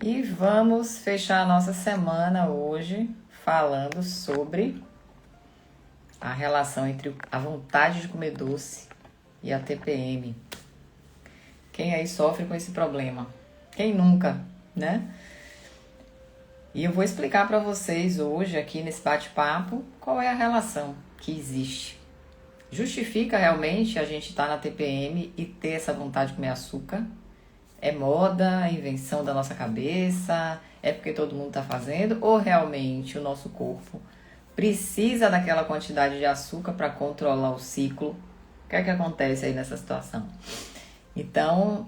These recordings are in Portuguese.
E vamos fechar a nossa semana hoje falando sobre a relação entre a vontade de comer doce e a TPM. Quem aí sofre com esse problema? Quem nunca, né? E eu vou explicar para vocês hoje aqui nesse bate-papo qual é a relação que existe. Justifica realmente a gente estar na TPM e ter essa vontade de comer açúcar? É moda, é invenção da nossa cabeça? É porque todo mundo está fazendo? Ou realmente o nosso corpo precisa daquela quantidade de açúcar para controlar o ciclo? O que é que acontece aí nessa situação? Então,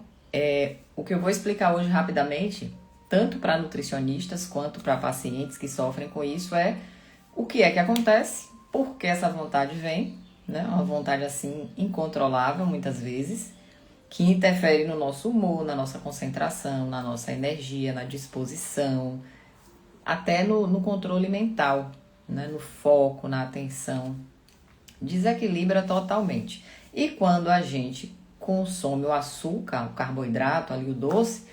o que eu vou explicar hoje rapidamente, tanto para nutricionistas quanto para pacientes que sofrem com isso, é o que é que acontece, por que essa vontade vem, né? Uma vontade assim incontrolável muitas vezes, que interfere no nosso humor, na nossa concentração, na nossa energia, na disposição, até no controle mental, né? No foco, na atenção. Desequilibra totalmente. E quando a gente consome o açúcar, o carboidrato, ali o doce,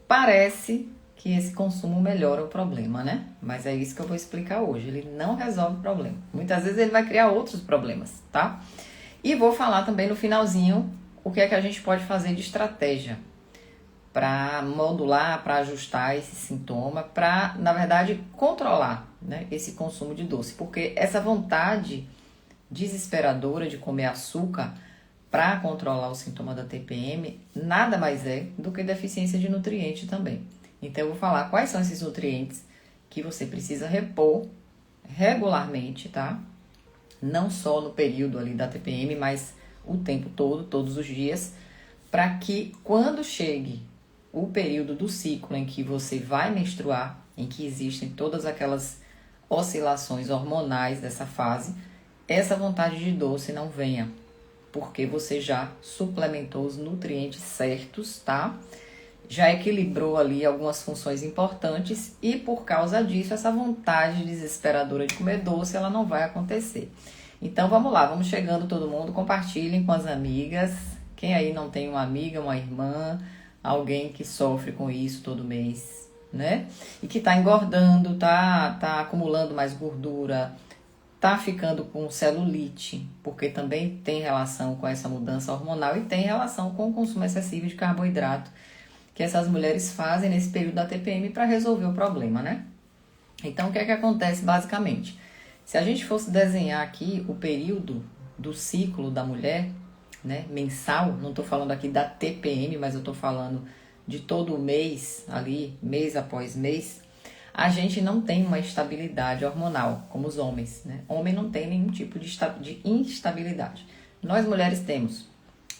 parece que esse consumo melhora o problema, né? Mas é isso que eu vou explicar hoje. Ele não resolve o problema. Muitas vezes ele vai criar outros problemas, tá? E vou falar também no finalzinho o que é que a gente pode fazer de estratégia para modular, para ajustar esse sintoma, para, na verdade, controlar, né, esse consumo de doce. Porque essa vontade desesperadora de comer açúcar para controlar o sintoma da TPM nada mais é do que deficiência de nutriente também. Então eu vou falar quais são esses nutrientes que você precisa repor regularmente, tá? Não só no período ali da TPM, mas o tempo todo, todos os dias, para que quando chegue o período do ciclo em que você vai menstruar, em que existem todas aquelas oscilações hormonais dessa fase, essa vontade de doce não venha, porque você já suplementou os nutrientes certos, tá? Já equilibrou ali algumas funções importantes e por causa disso essa vontade desesperadora de comer doce, ela não vai acontecer. Então vamos lá, vamos chegando todo mundo, compartilhem com as amigas. Quem aí não tem uma amiga, uma irmã, alguém que sofre com isso todo mês, né? E que tá engordando, tá acumulando mais gordura, tá ficando com celulite, porque também tem relação com essa mudança hormonal e tem relação com o consumo excessivo de carboidrato que essas mulheres fazem nesse período da TPM para resolver o problema, né? Então, o que é que acontece basicamente? Se a gente fosse desenhar aqui o período do ciclo da mulher, né, mensal, não estou falando aqui da TPM, mas eu estou falando de todo o mês, ali, mês após mês, a gente não tem uma estabilidade hormonal, como os homens, né? Homem não tem nenhum tipo de instabilidade. Nós mulheres temos.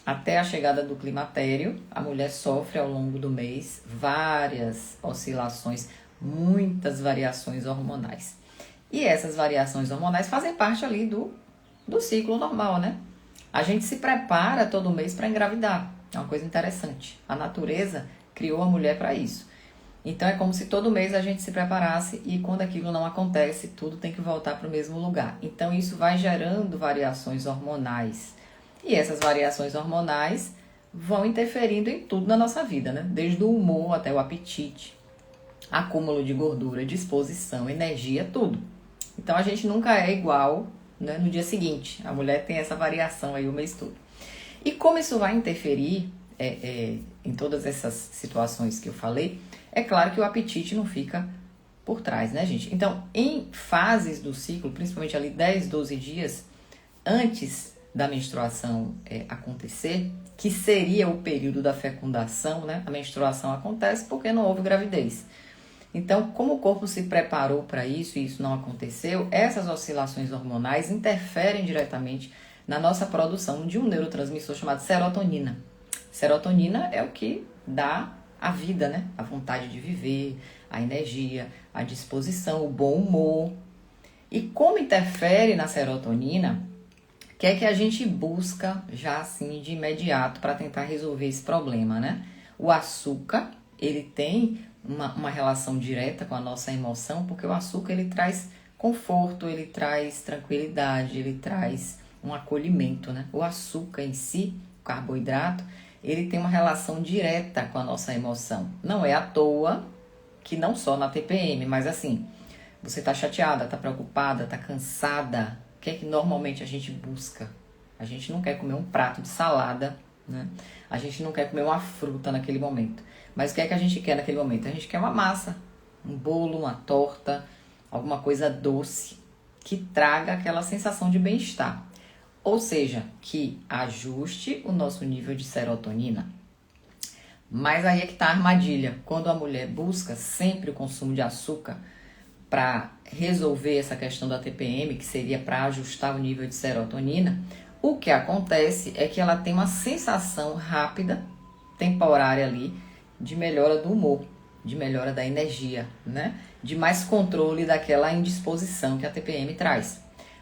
Até a chegada do climatério, a mulher sofre ao longo do mês várias oscilações, muitas variações hormonais. E essas variações hormonais fazem parte ali do ciclo normal, né? A gente se prepara todo mês para engravidar. É uma coisa interessante. A natureza criou a mulher para isso. Então é como se todo mês a gente se preparasse e quando aquilo não acontece, tudo tem que voltar para o mesmo lugar. Então isso vai gerando variações hormonais. E essas variações hormonais vão interferindo em tudo na nossa vida, né? Desde o humor até o apetite, acúmulo de gordura, disposição, energia, tudo. Então a gente nunca é igual, né, no dia seguinte. A mulher tem essa variação aí o mês todo. E como isso vai interferir em todas essas situações que eu falei, é claro que o apetite não fica por trás, né, gente? Então, em fases do ciclo, principalmente ali 10, 12 dias antes da menstruação acontecer, que seria o período da fecundação, né? A menstruação acontece porque não houve gravidez. Então, como o corpo se preparou para isso e isso não aconteceu, essas oscilações hormonais interferem diretamente na nossa produção de um neurotransmissor chamado serotonina. Serotonina é o que dá a vida, né? A vontade de viver, a energia, a disposição, o bom humor. E como interfere na serotonina, o que é que a gente busca já assim de imediato para tentar resolver esse problema, né? O açúcar, ele tem uma relação direta com a nossa emoção, porque o açúcar ele traz conforto, ele traz tranquilidade, ele traz um acolhimento, né? O açúcar em si, o carboidrato, ele tem uma relação direta com a nossa emoção. Não é à toa que não só na TPM, mas assim, você tá chateada, tá preocupada, tá cansada, o que é que normalmente a gente busca? A gente não quer comer um prato de salada, né? A gente não quer comer uma fruta naquele momento. Mas o que é que a gente quer naquele momento? A gente quer uma massa, um bolo, uma torta, alguma coisa doce que traga aquela sensação de bem-estar. Ou seja, que ajuste o nosso nível de serotonina. Mas aí é que tá a armadilha. Quando a mulher busca sempre o consumo de açúcar para resolver essa questão da TPM, que seria para ajustar o nível de serotonina, o que acontece é que ela tem uma sensação rápida, temporária ali, de melhora do humor, de melhora da energia, né? De mais controle daquela indisposição que a TPM traz.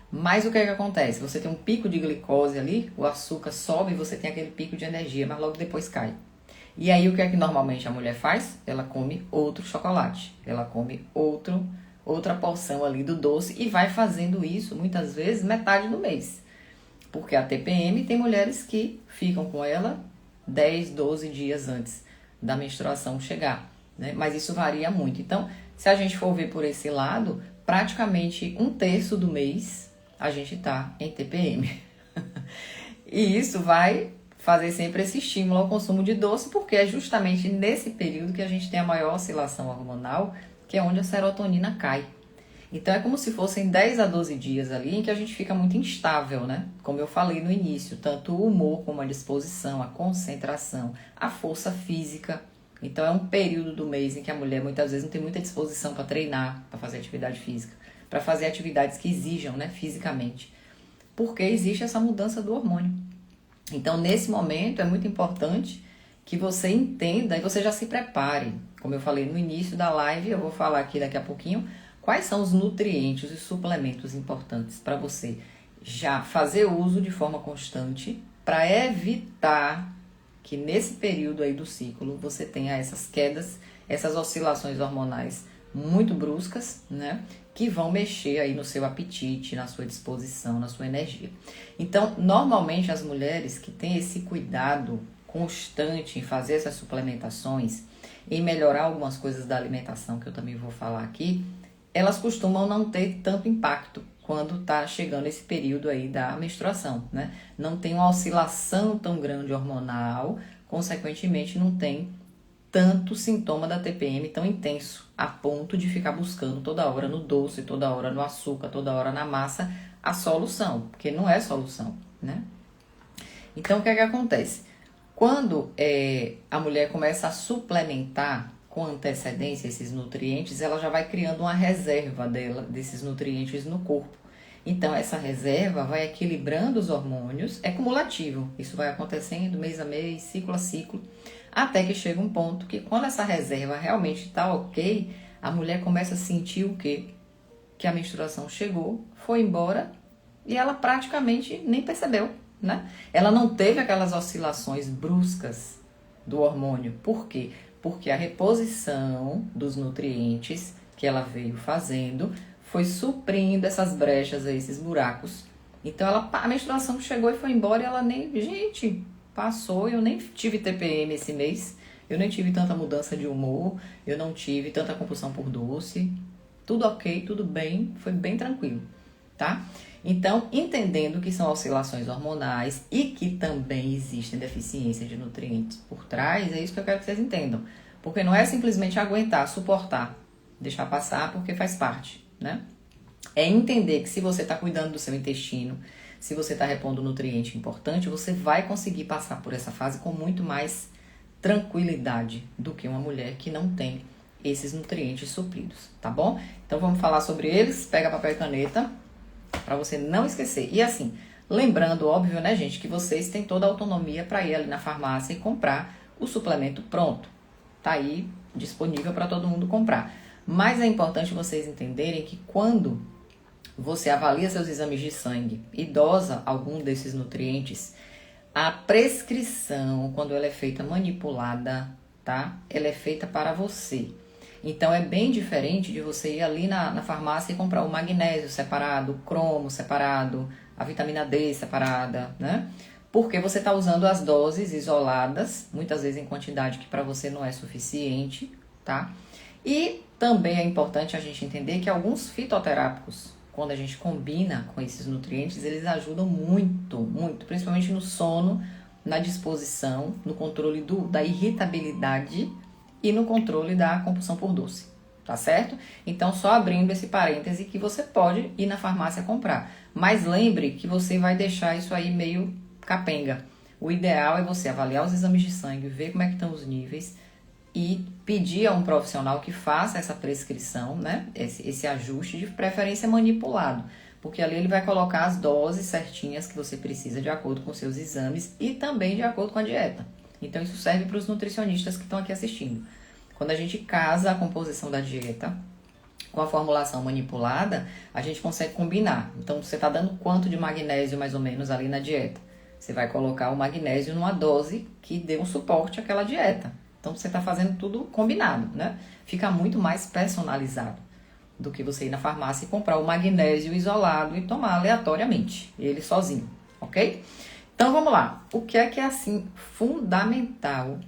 Mas o que é que acontece? Você tem um pico de glicose ali, o açúcar sobe e você tem aquele pico de energia, mas logo depois cai. E aí o que é que normalmente a mulher faz? Ela come outro chocolate, ela come outra porção ali do doce e vai fazendo isso muitas vezes metade do mês. Porque a TPM tem mulheres que ficam com ela 10, 12 dias antes da menstruação chegar, né? Mas isso varia muito. Então, se a gente for ver por esse lado, praticamente 1/3 do mês a gente tá em TPM. E isso vai fazer sempre esse estímulo ao consumo de doce, porque é justamente nesse período que a gente tem a maior oscilação hormonal, que é onde a serotonina cai. Então é como se fossem 10 a 12 dias ali em que a gente fica muito instável, né? Como eu falei no início, tanto o humor como a disposição, a concentração, a força física. Então é um período do mês em que a mulher muitas vezes não tem muita disposição para treinar, para fazer atividade física, para fazer atividades que exijam, né, fisicamente. Porque existe essa mudança do hormônio. Então nesse momento é muito importante que você entenda e você já se prepare. Como eu falei no início da live, eu vou falar aqui daqui a pouquinho, quais são os nutrientes e suplementos importantes para você já fazer uso de forma constante para evitar que nesse período aí do ciclo você tenha essas quedas, essas oscilações hormonais muito bruscas, né? Que vão mexer aí no seu apetite, na sua disposição, na sua energia. Então, normalmente as mulheres que têm esse cuidado constante em fazer essas suplementações, em melhorar algumas coisas da alimentação, que eu também vou falar aqui, elas costumam não ter tanto impacto quando tá chegando esse período aí da menstruação, né? Não tem uma oscilação tão grande hormonal, consequentemente não tem tanto sintoma da TPM tão intenso, a ponto de ficar buscando toda hora no doce, toda hora no açúcar, toda hora na massa, a solução, porque não é solução, né? Então, o que é que acontece? Quando a mulher começa a suplementar com antecedência esses nutrientes, ela já vai criando uma reserva dela, desses nutrientes no corpo. Então, essa reserva vai equilibrando os hormônios, é cumulativo. Isso vai acontecendo mês a mês, ciclo a ciclo, até que chega um ponto que quando essa reserva realmente está ok, a mulher começa a sentir o quê? Que a menstruação chegou, foi embora e ela praticamente nem percebeu, né? Ela não teve aquelas oscilações bruscas do hormônio. Por quê? Porque a reposição dos nutrientes que ela veio fazendo foi suprindo essas brechas, esses buracos. Então a menstruação chegou e foi embora e ela nem... Gente, passou, eu nem tive TPM esse mês, eu nem tive tanta mudança de humor, eu não tive tanta compulsão por doce. Tudo ok, tudo bem, foi bem tranquilo, tá? Então, entendendo que são oscilações hormonais e que também existem deficiências de nutrientes por trás, é isso que eu quero que vocês entendam. Porque não é simplesmente aguentar, suportar, deixar passar porque faz parte, né? É entender que se você está cuidando do seu intestino, se você está repondo nutriente importante, você vai conseguir passar por essa fase com muito mais tranquilidade do que uma mulher que não tem esses nutrientes supridos, tá bom? Então vamos falar sobre eles, pega papel e caneta, para você não esquecer. E assim, lembrando, óbvio, né, gente, que vocês têm toda a autonomia para ir ali na farmácia e comprar o suplemento pronto. Tá aí disponível para todo mundo comprar. Mas é importante vocês entenderem que quando você avalia seus exames de sangue e dosa algum desses nutrientes, a prescrição, quando ela é feita manipulada, tá? Ela é feita para você. Então, é bem diferente de você ir ali na farmácia e comprar o magnésio separado, o cromo separado, a vitamina D separada, né? Porque você está usando as doses isoladas, muitas vezes em quantidade que para você não é suficiente, tá? E também é importante a gente entender que alguns fitoterápicos, quando a gente combina com esses nutrientes, eles ajudam muito, muito, principalmente no sono, na disposição, no controle da irritabilidade e no controle da compulsão por doce, tá certo? Então, só abrindo esse parêntese que você pode ir na farmácia comprar. Mas lembre que você vai deixar isso aí meio capenga. O ideal é você avaliar os exames de sangue, ver como é que estão os níveis e pedir a um profissional que faça essa prescrição, né? Esse ajuste, de preferência manipulado, porque ali ele vai colocar as doses certinhas que você precisa de acordo com seus exames e também de acordo com a dieta. Então isso serve para os nutricionistas que estão aqui assistindo. Quando a gente casa a composição da dieta com a formulação manipulada, a gente consegue combinar. Então você está dando quanto de magnésio mais ou menos ali na dieta? Você vai colocar o magnésio numa dose que dê um suporte àquela dieta. Então você está fazendo tudo combinado, né? Fica muito mais personalizado do que você ir na farmácia e comprar o magnésio isolado e tomar aleatoriamente, ele sozinho, ok? Então vamos lá. O que é assim fundamental,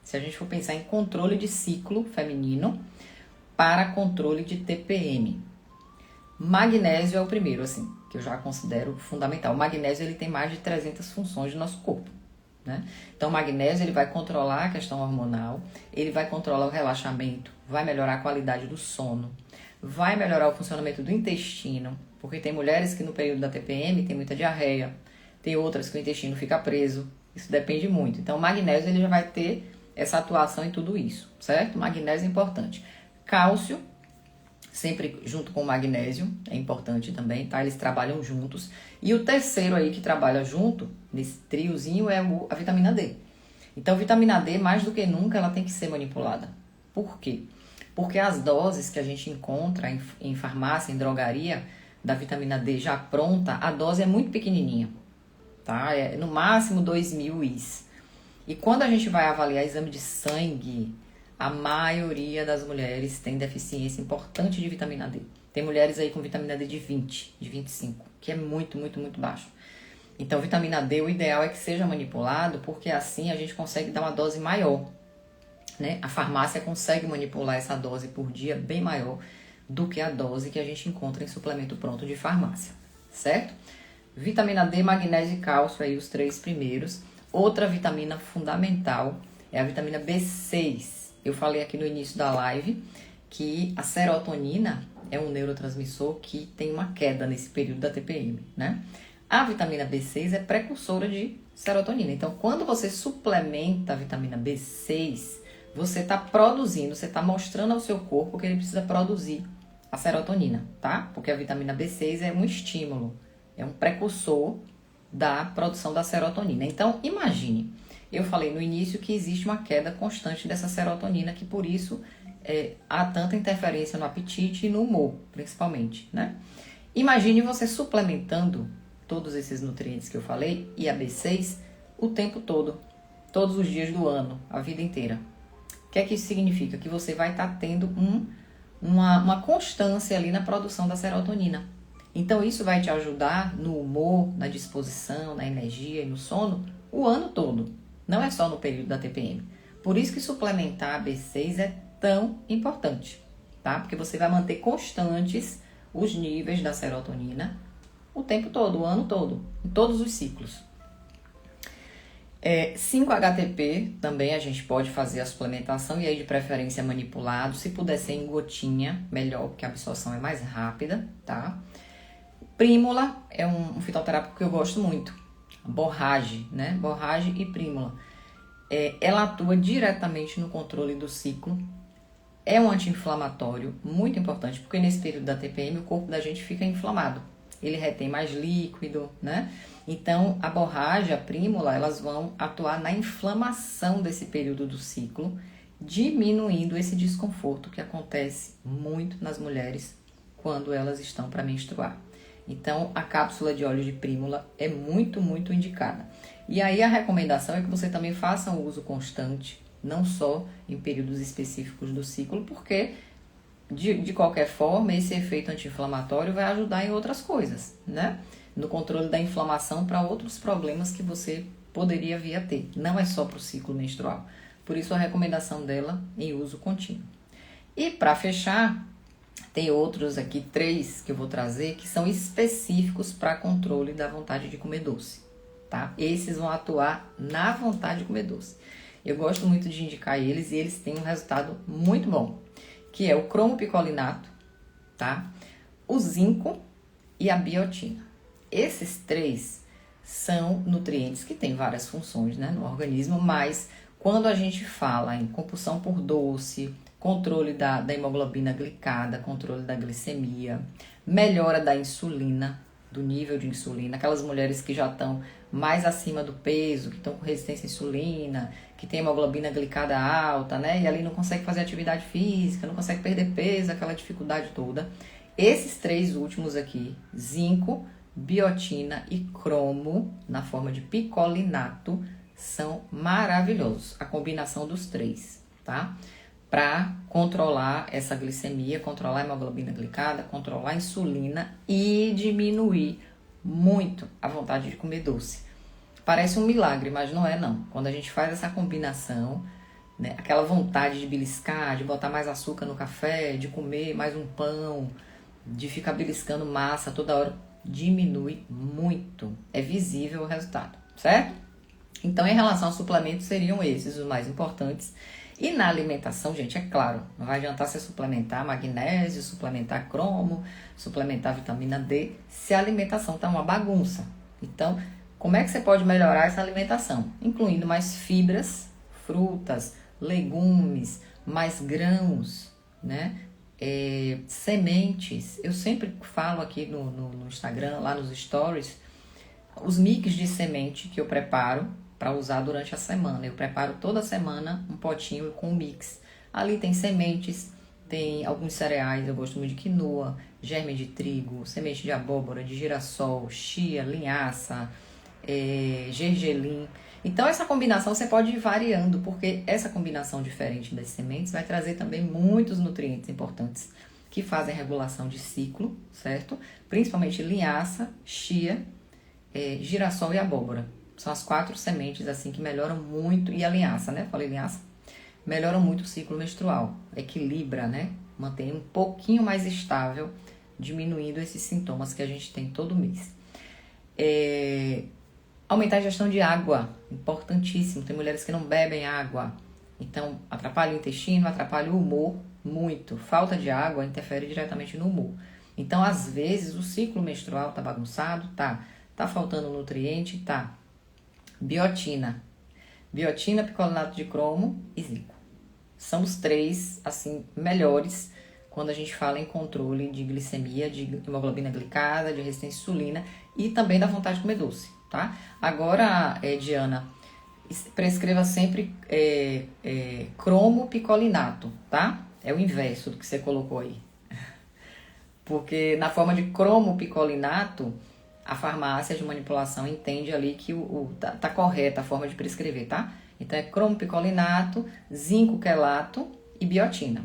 se a gente for pensar em controle de ciclo feminino para controle de TPM? Magnésio é o primeiro, assim, que eu já considero fundamental. O magnésio, ele tem mais de 300 funções no nosso corpo, né? Então, o magnésio, ele vai controlar a questão hormonal, ele vai controlar o relaxamento, vai melhorar a qualidade do sono, vai melhorar o funcionamento do intestino, porque tem mulheres que no período da TPM tem muita diarreia, tem outras que o intestino fica preso, isso depende muito. Então, o magnésio, ele já vai ter essa atuação em tudo isso, certo? Magnésio é importante. Cálcio, sempre junto com o magnésio, é importante também, tá? Eles trabalham juntos. E o terceiro aí que trabalha junto, nesse triozinho, é a vitamina D. Então, vitamina D, mais do que nunca, ela tem que ser manipulada. Por quê? Porque as doses que a gente encontra em farmácia, em drogaria, da vitamina D já pronta, a dose é muito pequenininha, tá? É no máximo 2.000 IS. E quando a gente vai avaliar exame de sangue, a maioria das mulheres tem deficiência importante de vitamina D. Tem mulheres aí com vitamina D de 20, de 25, que é muito, muito, muito baixo. Então, vitamina D, o ideal é que seja manipulado, porque assim a gente consegue dar uma dose maior, né? A farmácia consegue manipular essa dose por dia bem maior do que a dose que a gente encontra em suplemento pronto de farmácia, certo? Vitamina D, magnésio e cálcio, aí os três primeiros. Outra vitamina fundamental é a vitamina B6. Eu falei aqui no início da live que a serotonina é um neurotransmissor que tem uma queda nesse período da TPM, né? A vitamina B6 é precursora de serotonina. Então, quando você suplementa a vitamina B6, você está produzindo, você está mostrando ao seu corpo que ele precisa produzir a serotonina, tá? Porque a vitamina B6 é um estímulo, é um precursor da produção da serotonina. Então, imagine, eu falei no início que existe uma queda constante dessa serotonina, que por isso há tanta interferência no apetite e no humor, principalmente, né? Imagine você suplementando todos esses nutrientes que eu falei e a B6 o tempo todo, todos os dias do ano, a vida inteira. O que é que isso significa? Que você vai estar tendo uma constância ali na produção da serotonina. Então, isso vai te ajudar no humor, na disposição, na energia e no sono o ano todo. Não é só no período da TPM. Por isso que suplementar a B6 é tão importante, tá? Porque você vai manter constantes os níveis da serotonina o tempo todo, o ano todo, em todos os ciclos. 5-HTP também a gente pode fazer a suplementação e aí de preferência manipulado. Se puder ser em gotinha, melhor, porque a absorção é mais rápida, tá? Prímula é um fitoterápico que eu gosto muito. Borrage, né? Borrage e prímula. Ela atua diretamente no controle do ciclo. É um anti-inflamatório muito importante, porque nesse período da TPM o corpo da gente fica inflamado. Ele retém mais líquido, né? Então, a borrage, a prímula, elas vão atuar na inflamação desse período do ciclo, diminuindo esse desconforto que acontece muito nas mulheres quando elas estão para menstruar. Então, a cápsula de óleo de prímula é muito, muito indicada. E aí, a recomendação é que você também faça um uso constante, não só em períodos específicos do ciclo, porque, de qualquer forma, esse efeito anti-inflamatório vai ajudar em outras coisas, né? No controle da inflamação para outros problemas que você poderia vir a ter. Não é só para o ciclo menstrual. Por isso, a recomendação dela em uso contínuo. E para fechar, tem outros aqui, 3 que eu vou trazer, que são específicos para controle da vontade de comer doce, tá? Esses vão atuar na vontade de comer doce. Eu gosto muito de indicar eles e eles têm um resultado muito bom, que é o cromopicolinato, tá? O zinco e a biotina. Esses 3 são nutrientes que têm várias funções, né, no organismo, mas quando a gente fala em compulsão por doce, controle da hemoglobina glicada, controle da glicemia, melhora da insulina, do nível de insulina, aquelas mulheres que já estão mais acima do peso, que estão com resistência à insulina, que tem hemoglobina glicada alta, né? E ali não consegue fazer atividade física, não consegue perder peso, aquela dificuldade toda. Esses 3 últimos aqui, zinco, biotina e cromo, na forma de picolinato, são maravilhosos. A combinação dos 3, tá? Para controlar essa glicemia, controlar a hemoglobina glicada, controlar a insulina e diminuir muito a vontade de comer doce. Parece um milagre, mas não é não. Quando a gente faz essa combinação, né, aquela vontade de beliscar, de botar mais açúcar no café, de comer mais um pão, de ficar beliscando massa toda hora, diminui muito. É visível o resultado, certo? Então, em relação aos suplementos, seriam esses os mais importantes. E na alimentação, gente, é claro, não vai adiantar você suplementar magnésio, suplementar cromo, suplementar vitamina D, se a alimentação tá uma bagunça. Então, como é que você pode melhorar essa alimentação? Incluindo mais fibras, frutas, legumes, mais grãos, né? Sementes. Eu sempre falo aqui no Instagram, lá nos stories, os mix de semente que eu preparo para usar durante a semana. Eu preparo toda semana um potinho com um mix. Ali tem sementes, tem alguns cereais, eu gosto muito de quinoa, germe de trigo, semente de abóbora, de girassol, chia, linhaça, gergelim. Então essa combinação você pode ir variando, porque essa combinação diferente das sementes vai trazer também muitos nutrientes importantes que fazem regulação de ciclo, certo? Principalmente linhaça, chia, girassol e abóbora. São as 4 sementes assim que melhoram muito, e a linhaça, né? Falei linhaça. Melhoram muito o ciclo menstrual, equilibra, né? Mantém um pouquinho mais estável, diminuindo esses sintomas que a gente tem todo mês. Aumentar a ingestão de água, importantíssimo. Tem mulheres que não bebem água, então atrapalha o intestino, atrapalha o humor muito. Falta de água interfere diretamente no humor. Então, às vezes, o ciclo menstrual tá bagunçado, tá faltando nutriente, tá. Biotina, picolinato de cromo e zinco. São os 3, assim, melhores quando a gente fala em controle de glicemia, de hemoglobina glicada, de resistência à insulina e também da vontade de comer doce, tá? Agora, Diana, prescreva sempre cromo picolinato, tá? É o inverso do que você colocou aí. Porque na forma de cromo picolinato, a farmácia de manipulação entende ali que tá correta a forma de prescrever, tá? Então, é cromopicolinato, zinco quelato e biotina.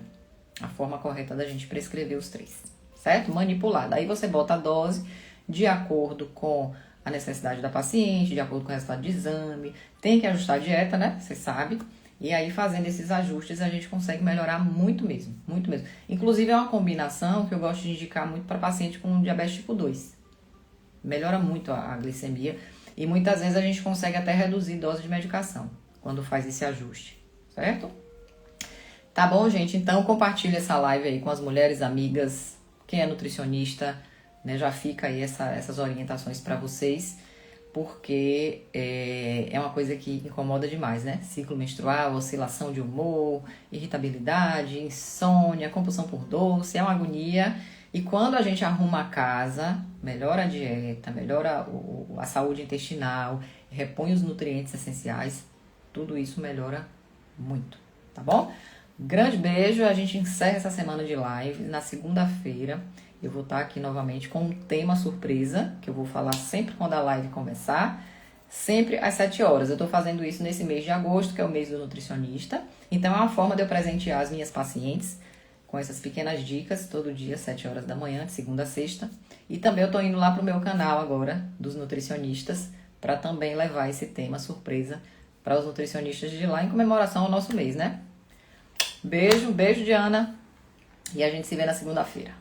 A forma correta da gente prescrever os 3, certo? Manipulada. Aí você bota a dose de acordo com a necessidade da paciente, de acordo com o resultado de exame. Tem que ajustar a dieta, né? Você sabe. E aí, fazendo esses ajustes, a gente consegue melhorar muito mesmo, muito mesmo. Inclusive, é uma combinação que eu gosto de indicar muito para paciente com diabetes tipo 2. Melhora muito a glicemia e muitas vezes a gente consegue até reduzir dose de medicação quando faz esse ajuste, certo? Tá bom, gente? Então compartilha essa live aí com as mulheres amigas, quem é nutricionista, né? Já fica aí essas orientações para vocês, porque é uma coisa que incomoda demais, né? Ciclo menstrual, oscilação de humor, irritabilidade, insônia, compulsão por doce, é uma agonia. E quando a gente arruma a casa, melhora a dieta, melhora a saúde intestinal, repõe os nutrientes essenciais, tudo isso melhora muito, tá bom? Grande beijo, a gente encerra essa semana de live. Na segunda-feira eu vou estar aqui novamente com um tema surpresa, que eu vou falar sempre quando a live começar, sempre às 7 horas. Eu tô fazendo isso nesse mês de agosto, que é o mês do nutricionista. Então é uma forma de eu presentear as minhas pacientes com essas pequenas dicas, todo dia, 7 horas da manhã, de segunda a sexta. E também eu tô indo lá pro meu canal agora, dos nutricionistas, para também levar esse tema surpresa para os nutricionistas de lá, em comemoração ao nosso mês, né? Beijo, beijo, Diana. E a gente se vê na segunda-feira.